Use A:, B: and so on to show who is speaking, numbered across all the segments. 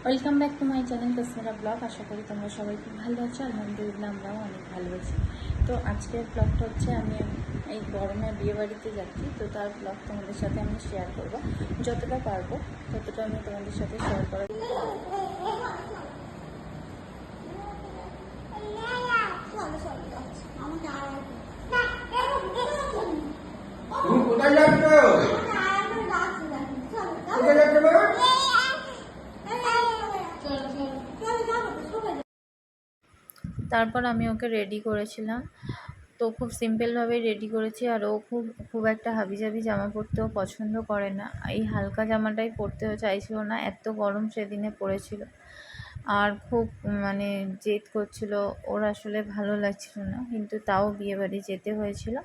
A: Welcome back to my channel Tasmira blog. আশা করি তোমরা সবাই খুব ভালো আছো। আলহামদুলিল্লাহ আমরাও অনেক ভালো আছি। তো আজকের ব্লগটা হচ্ছে আমি এই গরমে বিয়েবাড়িতে যাচ্ছি, তো তার ব্লগ তোমাদের সাথে আমি শেয়ার করব। যতটা পারবো ততটা আমি তোমাদের সাথে শেয়ার করার। তারপর আমি ওকে রেডি করেছিলাম, তো খুব সিম্পলভাবেই রেডি করেছি। আর ও খুব একটা হাবিজাবি জামা পরতেও পছন্দ করে না, এই হালকা জামাটাই পরতেও চাইছিল না, এত গরম সেদিনে পড়েছিল। আর খুব জেদ করছিল, ওর আসলে ভালো লাগছিল না, কিন্তু তাও বিয়েবাড়ি যেতে হয়েছিল।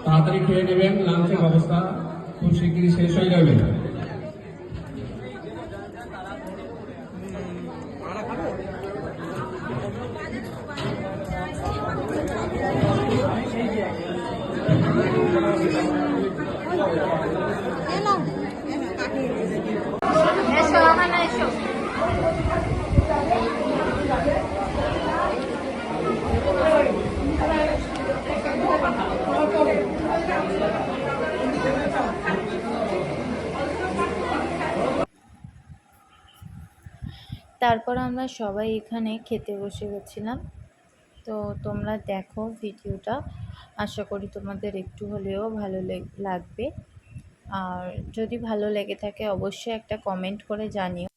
B: তাড়াতাড়ি খেয়ে নেবেন, লাঞ্চের ব্যবস্থা খুব শিগগিরই শেষ হয়ে যাবে।
A: তারপর আমরা সবাই এখানে খেতে বসে গেছিলাম। তো তোমরা দেখো ভিডিওটা, আশা করি তোমাদের একটু হলেও ভালো লাগবে। আর যদি ভালো লেগে থাকে অবশ্যই একটা কমেন্ট করে জানিও।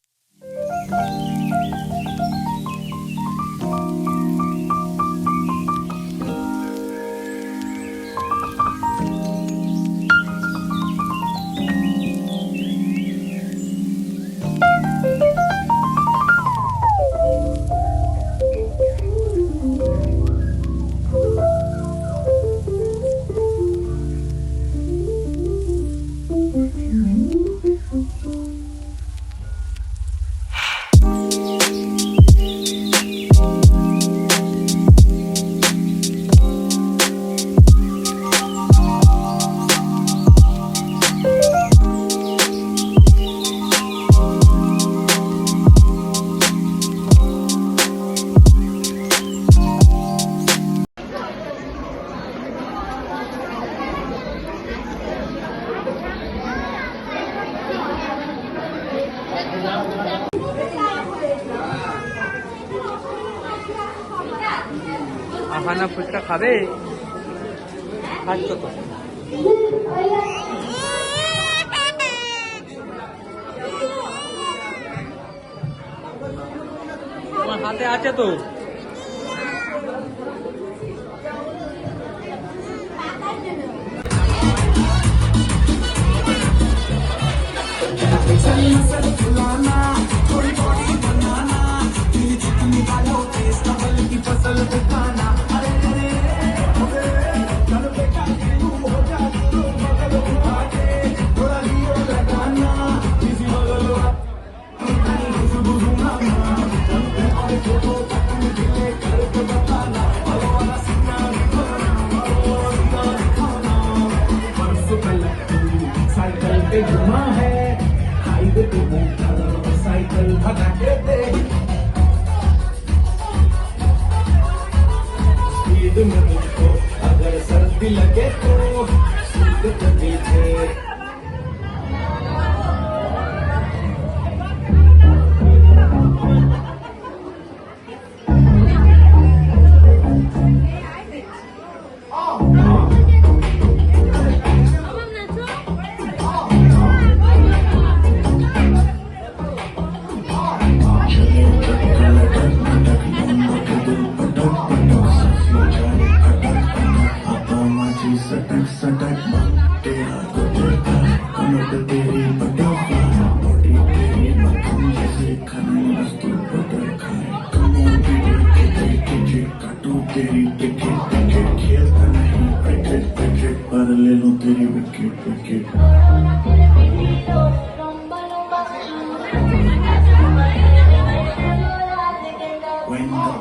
C: আহানা ফুচকা খাবে? খাচ্ছ তো? তোমার হাতে আছে তো।
D: साइकिल पे घुमा है हाईवे पे साइकिल भगा के दे स्पीड में मुझको अगर सर्दी लगे तो सीट पे पीछे सटक सटक तेरा तो देखा कमर तेरी बटरफ्लाई बॉडी तेरी मक्खन जैसे खाने वस्तु बटर खाए कमर तेरी टिकट काटू तेरी टिकट टिकट खेलता नहीं क्रिकेट क्रिकेट पर ले लो तेरी विकेट विकेट When the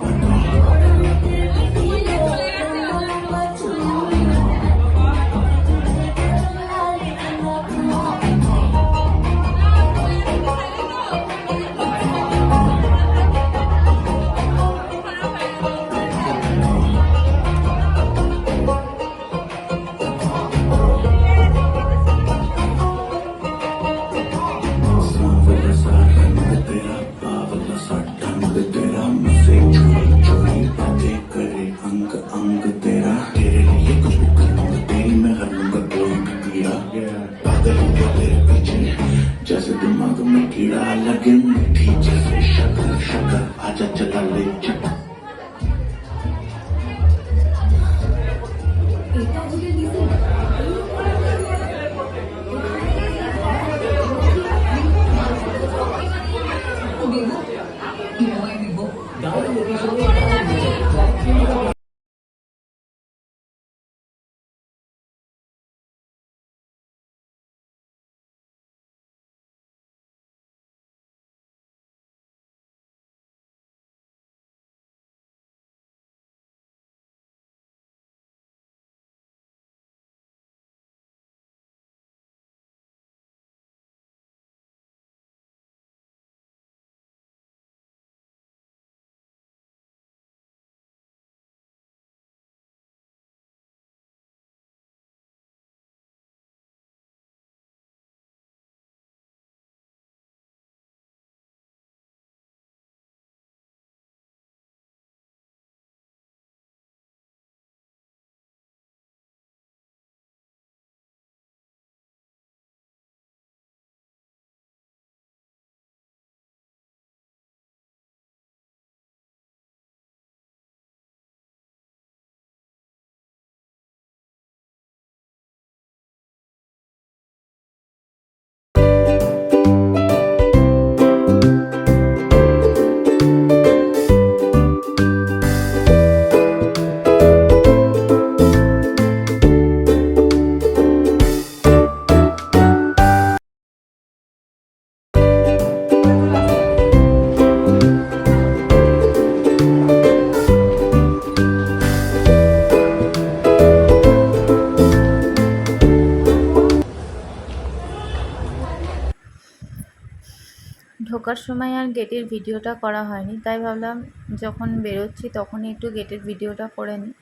A: ঢোকার সময় আর গেটের ভিডিওটা করা হয়নি, তাই ভাবলাম যখন বেরোচ্ছি তখনই একটু গেটের ভিডিওটা করে নিই।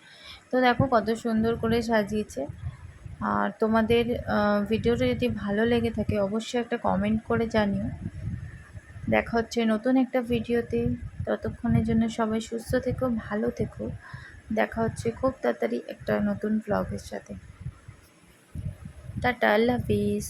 A: তো দেখো কত সুন্দর করে সাজিয়েছে। আর তোমাদের ভিডিওটা যদি ভালো লেগে থাকে অবশ্যই একটা কমেন্ট করে জানিও। দেখা হচ্ছে নতুন একটা ভিডিওতে, ততক্ষণের জন্য সবাই সুস্থ থেকো, ভালো থেকো। দেখা হচ্ছে খুব তাড়াতাড়ি একটা নতুন ব্লগের সাথে। টাটা, আল্লাহ হাফিজ।